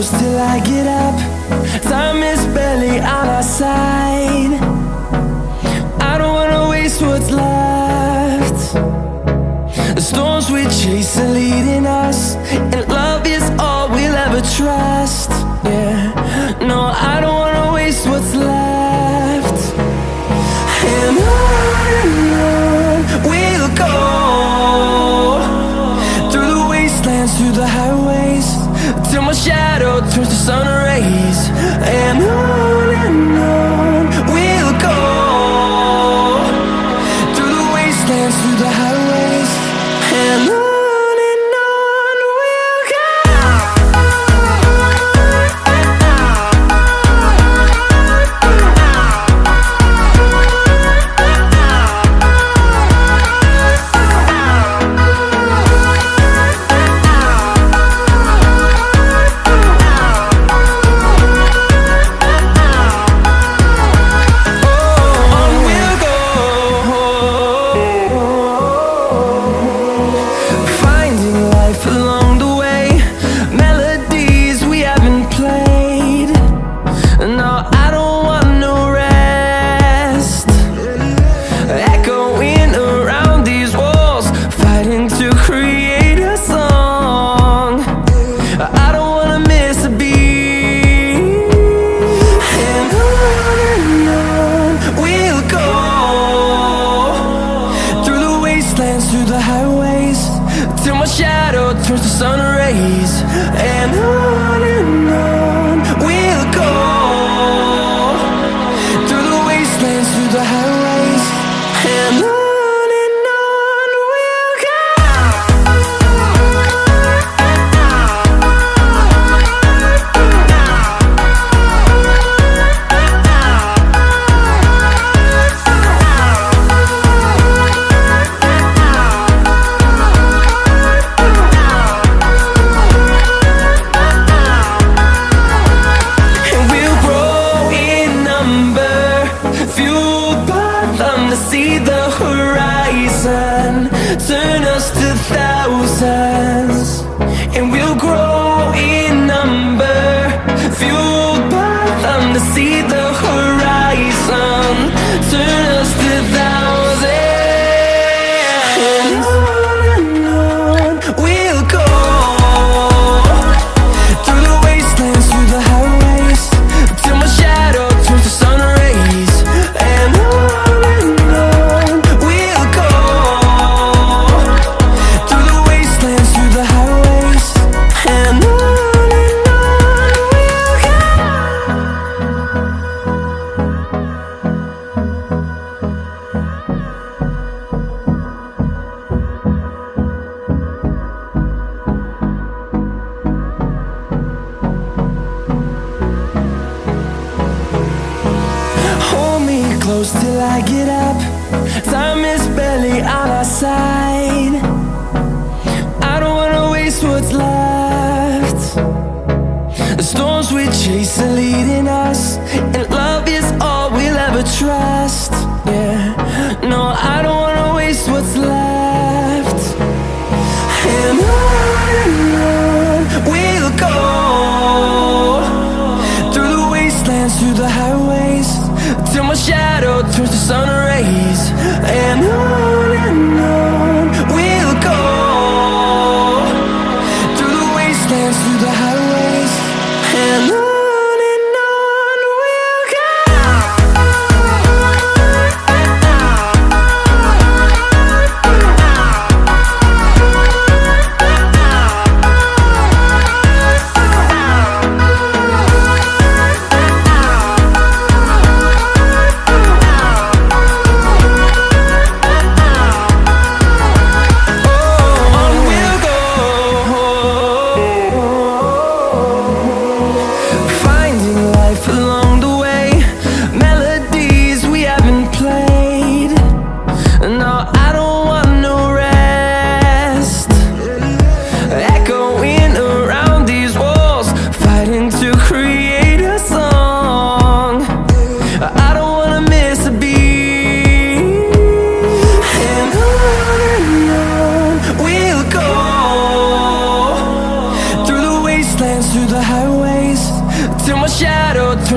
close till I get up. Time is barely on our side. I don't wanna waste what's left. The storms we chase are leading us, and love is all we'll ever trust. Yeah, no, I don't wanna waste what's left. And on we'll go, through the wastelands, through the highways, till my shadow turns to sun rays. And on we'll go, through the wastelands, through the highways, and on.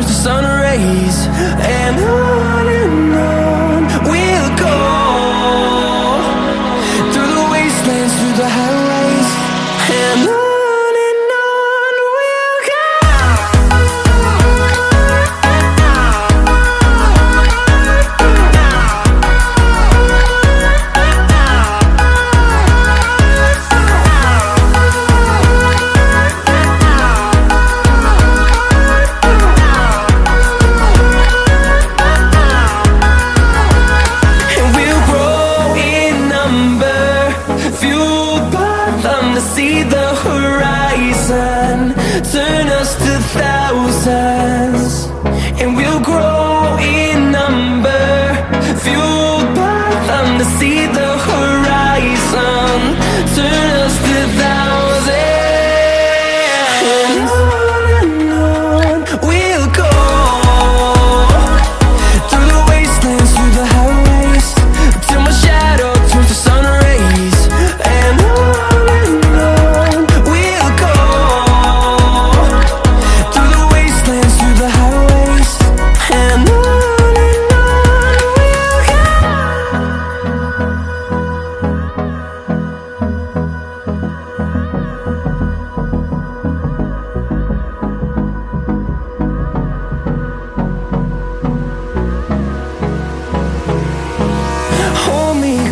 turns to sun rays, and on we'll go, through the wastelands, through the highways, and on we'll go. See the horizon, turn us to thousands, and we'll grow in number, fueled by them to see the horizon, turn us to thousands, and on we'll go, through the wastelands, through the highways, till my shadow turns to sun rays, and on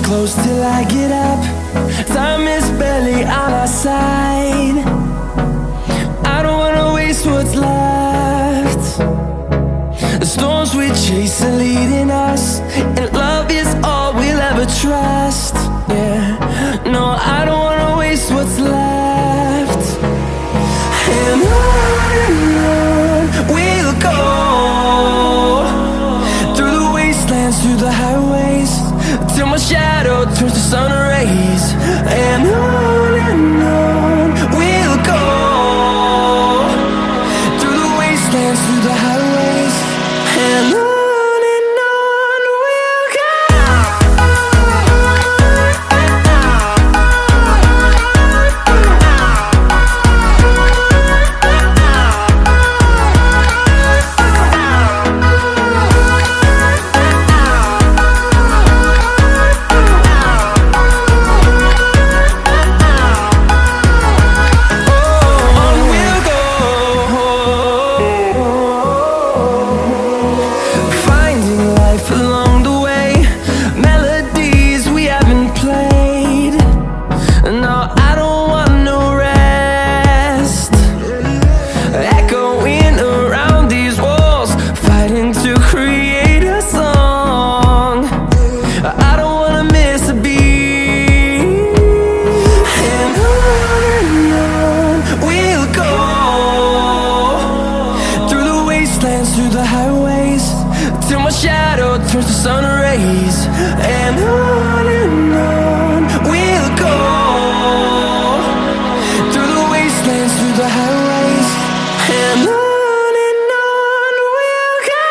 close till I get up. Time is barely on our side. I don't wanna waste what's left. The storms we chase are leading us, and love is all we'll ever trust. Yeah, no, I don't wanna waste what's left. And on we'll go, through the wastelands, through the highways, till my shadow turns to sun rays, and on we'll go, through the wastelands, through the highways, and on we'll go. Through the highways, till my shadow turns to sun rays, and on we'll go, through the wastelands, through the highways, and on we'll go.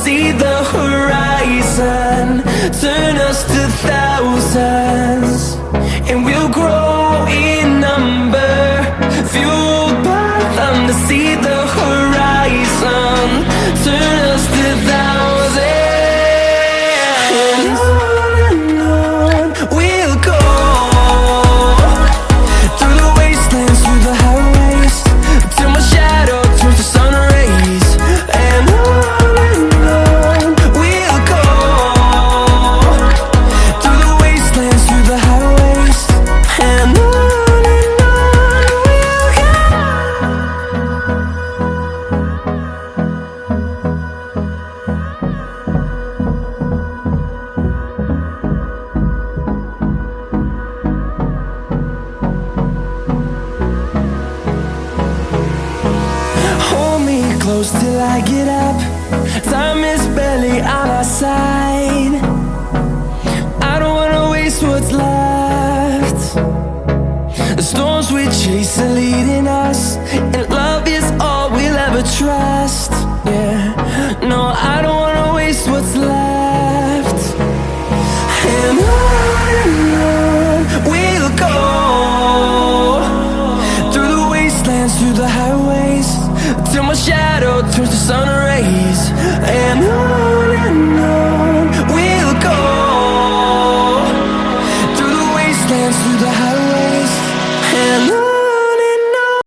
See the horizon, turn us to thousands, and we'll grow in number, fueled by them to see the horizon, turn us to thousands, and on we'll go, through the wastelands, through the highways, till my shadow turns to sun rays, and on we'll go, through the wastelands, through the highways, and on we'll go. Hold me close till I get up. Time is barely on our side. shadow.